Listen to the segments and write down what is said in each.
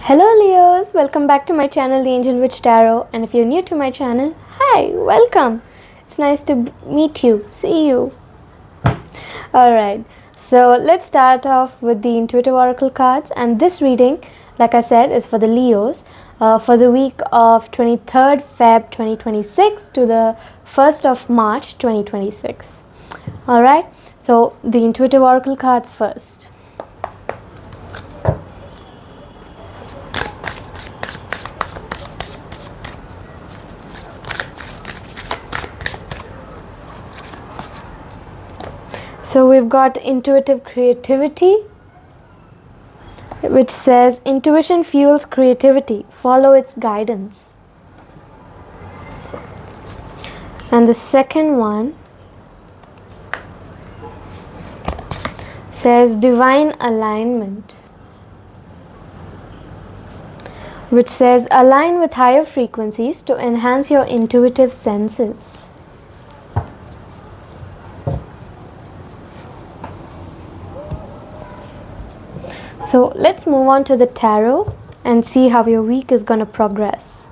Hello Leos, welcome back to my channel The Angel Witch Tarot, and if you're new to my channel, hi, welcome. It's nice to meet you, see you. Alright, so let's start off with the intuitive oracle cards, and this reading, like I said, is for the Leos for the week of 23rd Feb 2026 to the 1st of March 2026. Alright, so the intuitive oracle cards first. So we've got intuitive creativity, which says intuition fuels creativity, follow its guidance. And the second one says divine alignment, which says align with higher frequencies to enhance your intuitive senses. So let's move on to the tarot and see how your week is going to progress.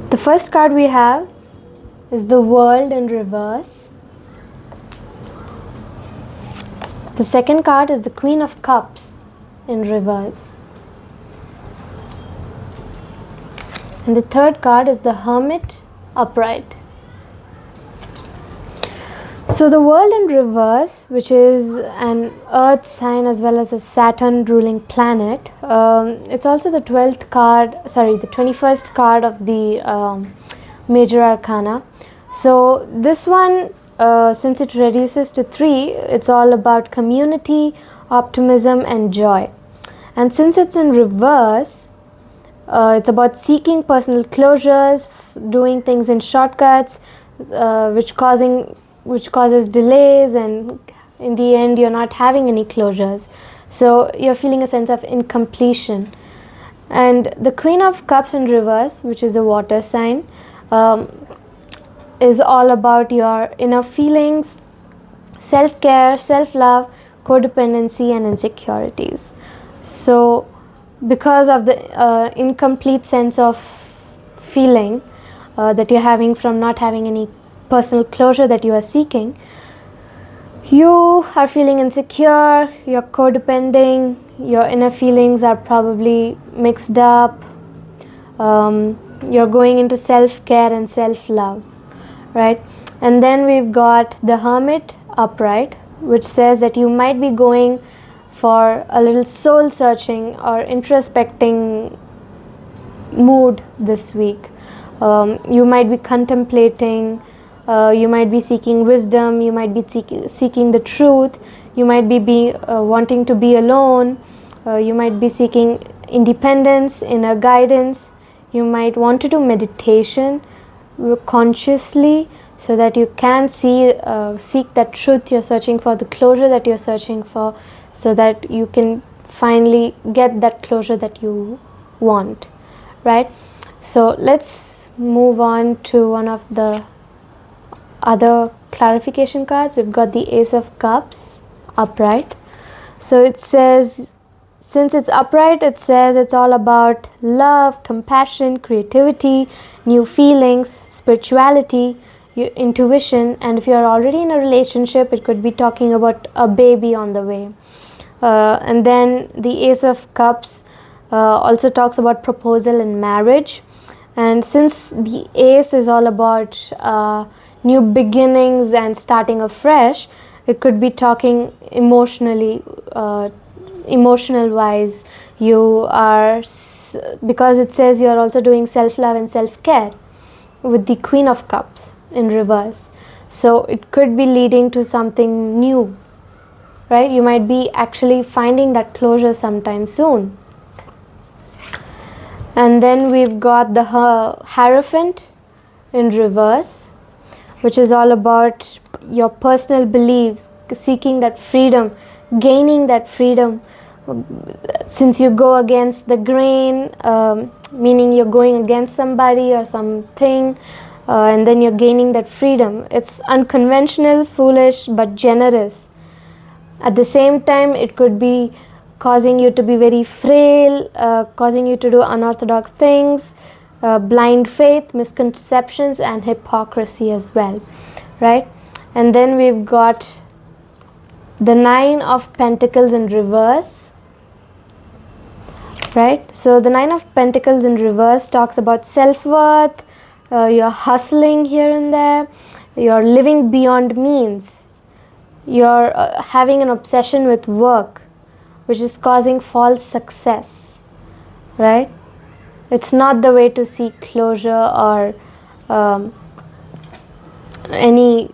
The first card we have is the World in reverse. The second card is the Queen of Cups in reverse. And the third card is the Hermit upright. So the World in reverse, which is an Earth sign as well as a Saturn ruling planet, it's also the 21st card of the Major Arcana. So this one, since it reduces to 3, it's all about community, optimism and joy. And since it's in reverse, it's about seeking personal closures, doing things in shortcuts, which causes delays, and in the end you're not having any closures. So you're feeling a sense of incompletion. And the Queen of Cups in reverse, which is a water sign, is all about your inner feelings, self-care, self-love, codependency and insecurities. So because of the incomplete sense of feeling that you're having from not having any personal closure that you are seeking, you are feeling insecure, you're codepending, your inner feelings are probably mixed up, you're going into self-care and self-love. Right, and then we've got the Hermit upright, which says that you might be going for a little soul searching or introspecting mood this week. You might be contemplating, you might be seeking wisdom, you might be seeking the truth, you might be wanting to be alone, you might be seeking independence, inner guidance, you might want to do meditation consciously so that you can seek that truth you're searching for, the closure that you're searching for, so that you can finally get that closure that you want, right? So let's move on to one of the other clarification cards. We've got the Ace of Cups upright. So it says, since it's upright, it says it's all about love, compassion, creativity, new feelings, spirituality, your intuition, and if you're already in a relationship, it could be talking about a baby on the way. And then the Ace of Cups also talks about proposal and marriage. And since the Ace is all about new beginnings and starting afresh, it could be talking emotional wise. You are, because it says you're also doing self-love and self-care with the Queen of Cups in reverse. So it could be leading to something new, right? You might be actually finding that closure sometime soon. And then we've got the Hierophant in reverse, which is all about your personal beliefs, seeking that freedom, gaining that freedom. Since you go against the grain, meaning you're going against somebody or something, and then you're gaining that freedom. It's unconventional, foolish, but generous. At the same time, it could be causing you to be very frail, causing you to do unorthodox things, blind faith, misconceptions, and hypocrisy as well, right? And then we've got the 9 of Pentacles in reverse, right? So the 9 of Pentacles in reverse talks about self-worth. You're hustling here and there, you're living beyond means, you're having an obsession with work, which is causing false success, right? It's not the way to seek closure or any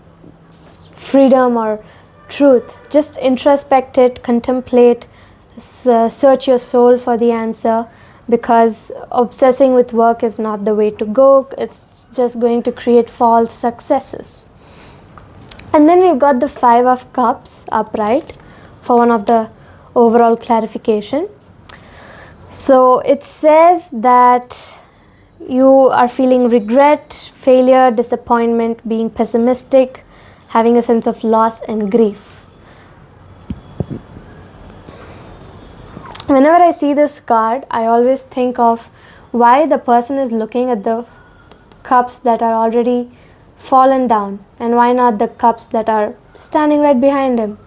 freedom or truth. Just introspect it, contemplate, search your soul for the answer, because obsessing with work is not the way to go. It's just going to create false successes. And then we've got the 5 of Cups upright for one of the overall clarification. So it says that you are feeling regret, failure, disappointment, being pessimistic, having a sense of loss and grief. Whenever I see this card, I always think of why the person is looking at the cups that are already fallen down, and why not the cups that are standing right behind him.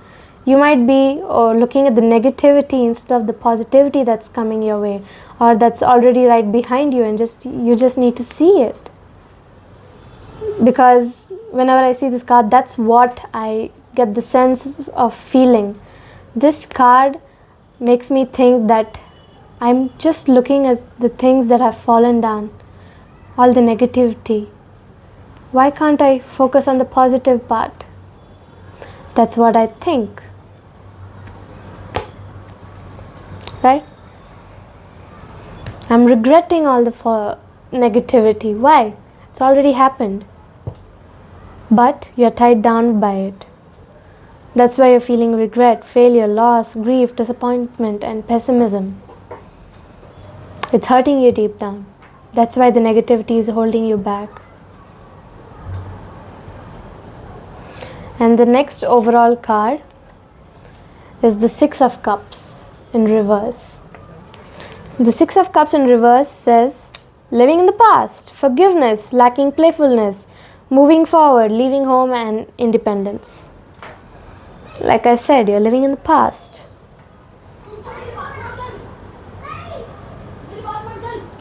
You might be looking at the negativity instead of the positivity that's coming your way, or that's already right behind you, and you just need to see it. Because whenever I see this card, that's what I get the sense of feeling. This card makes me think that I'm just looking at the things that have fallen down, all the negativity. Why can't I focus on the positive part? That's what I think. Right? I'm regretting all the negativity. Why? It's already happened. But you're tied down by it. That's why you're feeling regret, failure, loss, grief, disappointment, and pessimism. It's hurting you deep down. That's why the negativity is holding you back. And the next overall card is the 6 of Cups in reverse. The 6 of Cups in reverse says, living in the past, forgiveness, lacking playfulness, moving forward, leaving home, and independence. Like I said, you're living in the past.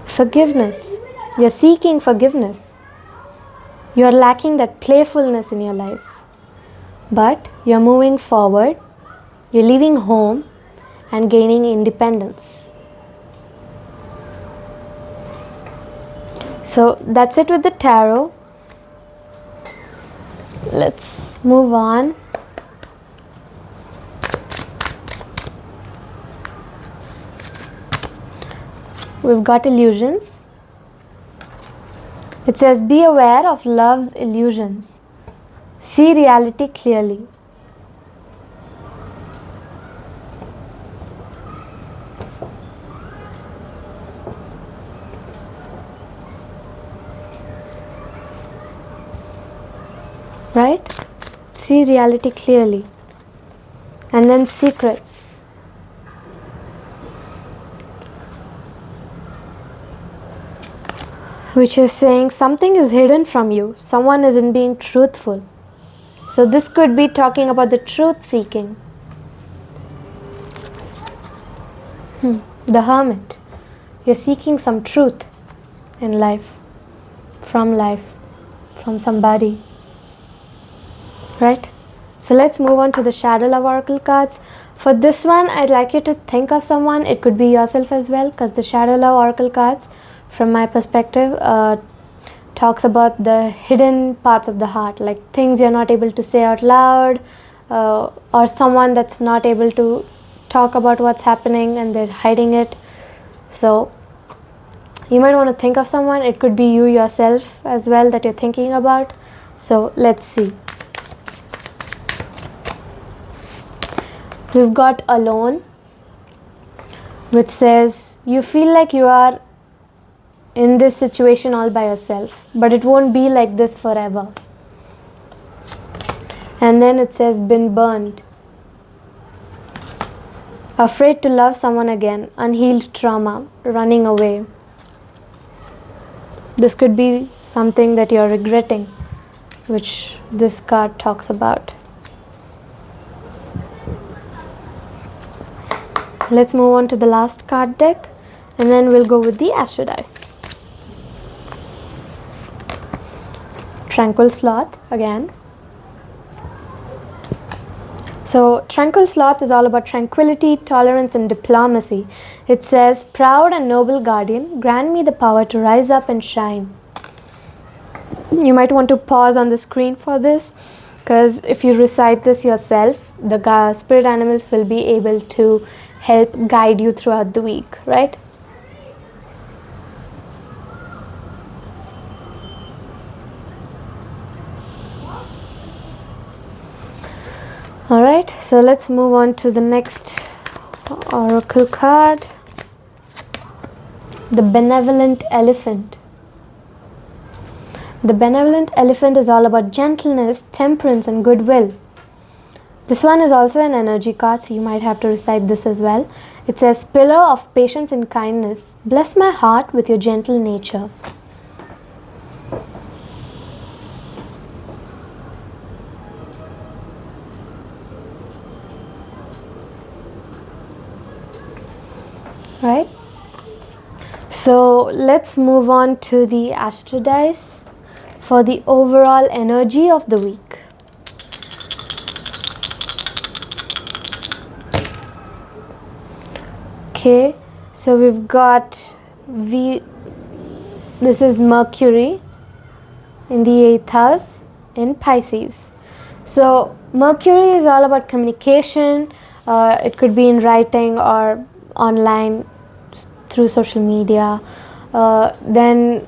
Forgiveness. You're seeking forgiveness. You're lacking that playfulness in your life. But you're moving forward, you're leaving home and gaining independence. So that's it with the tarot. Let's move on. We've got illusions. It says, be aware of love's illusions. See reality clearly. Right? See reality clearly. And then secrets. Which is saying something is hidden from you. Someone isn't being truthful. So this could be talking about the truth seeking. The Hermit. You're seeking some truth in life, from somebody. Right? So let's move on to the Shadow Love Oracle cards. For this one, I'd like you to think of someone. It could be yourself as well, because the Shadow Love Oracle cards, from my perspective, talks about the hidden parts of the heart, like things you're not able to say out loud, or someone that's not able to talk about what's happening and they're hiding it. So you might want to think of someone. It could be you yourself as well that you're thinking about. So let's see. We've got alone, which says you feel like you are in this situation all by yourself, but it won't be like this forever. And then it says been burned. Afraid to love someone again, unhealed trauma, running away. This could be something that you're regretting, which this card talks about. Let's move on to the last card deck, and then we'll go with the Astro Dice. Tranquil Sloth again. So Tranquil Sloth is all about tranquility, tolerance and diplomacy. It says, proud and noble guardian, grant me the power to rise up and shine. You might want to pause on the screen for this, because if you recite this yourself, the spirit animals will be able to help guide you throughout the week, right? Alright, so let's move on to the next oracle card. The Benevolent Elephant. The Benevolent Elephant is all about gentleness, temperance and goodwill. This one is also an energy card, so you might have to recite this as well. It says, pillar of patience and kindness, bless my heart with your gentle nature. Right? So let's move on to the Astro Dice for the overall energy of the week. Okay, so we've got this is Mercury in the 8th house in Pisces. So Mercury is all about communication. It could be in writing or online through social media. Then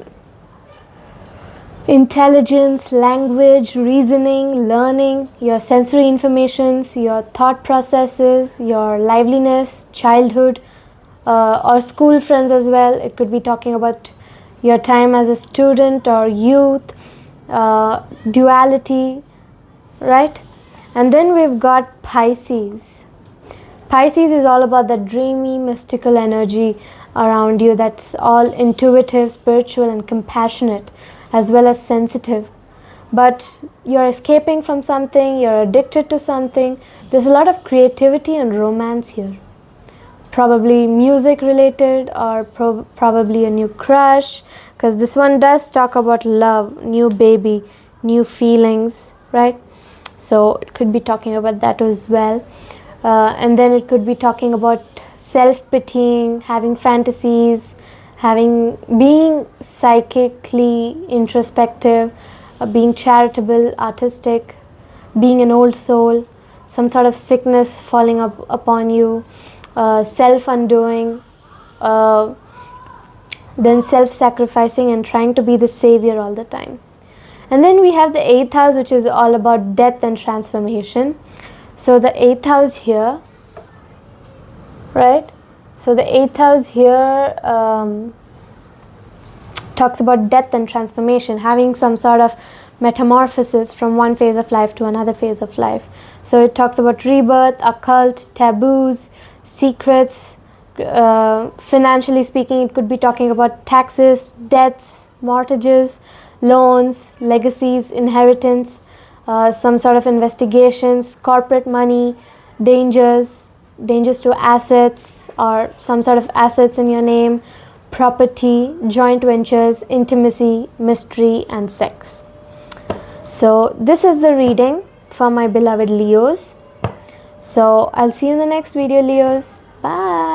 intelligence, language, reasoning, learning, your sensory informations, your thought processes, your liveliness, childhood, or school friends as well. It could be talking about your time as a student or youth, duality, right? And then we've got Pisces. Pisces is all about that dreamy, mystical energy around you that's all intuitive, spiritual and compassionate, as well as sensitive. But you're escaping from something, you're addicted to something. There's a lot of creativity and romance here. Probably music related, or probably a new crush, because this one does talk about love, new baby, new feelings, right? So it could be talking about that as well. And then it could be talking about self-pitying, having fantasies, being psychically introspective, being charitable, artistic, being an old soul, some sort of sickness falling upon you, self-undoing, then self-sacrificing and trying to be the savior all the time. And then we have the 8th house, which is all about death and transformation. So the 8th house here, right? So the 8th house here talks about death and transformation, having some sort of metamorphosis from one phase of life to another phase of life. So it talks about rebirth, occult, taboos, secrets. Financially speaking, it could be talking about taxes, debts, mortgages, loans, legacies, inheritance, some sort of investigations, corporate money, dangers to assets or some sort of assets in your name, property, joint ventures, intimacy, mystery and sex. So this is the reading for my beloved Leos. So I'll see you in the next video, Leos. Bye.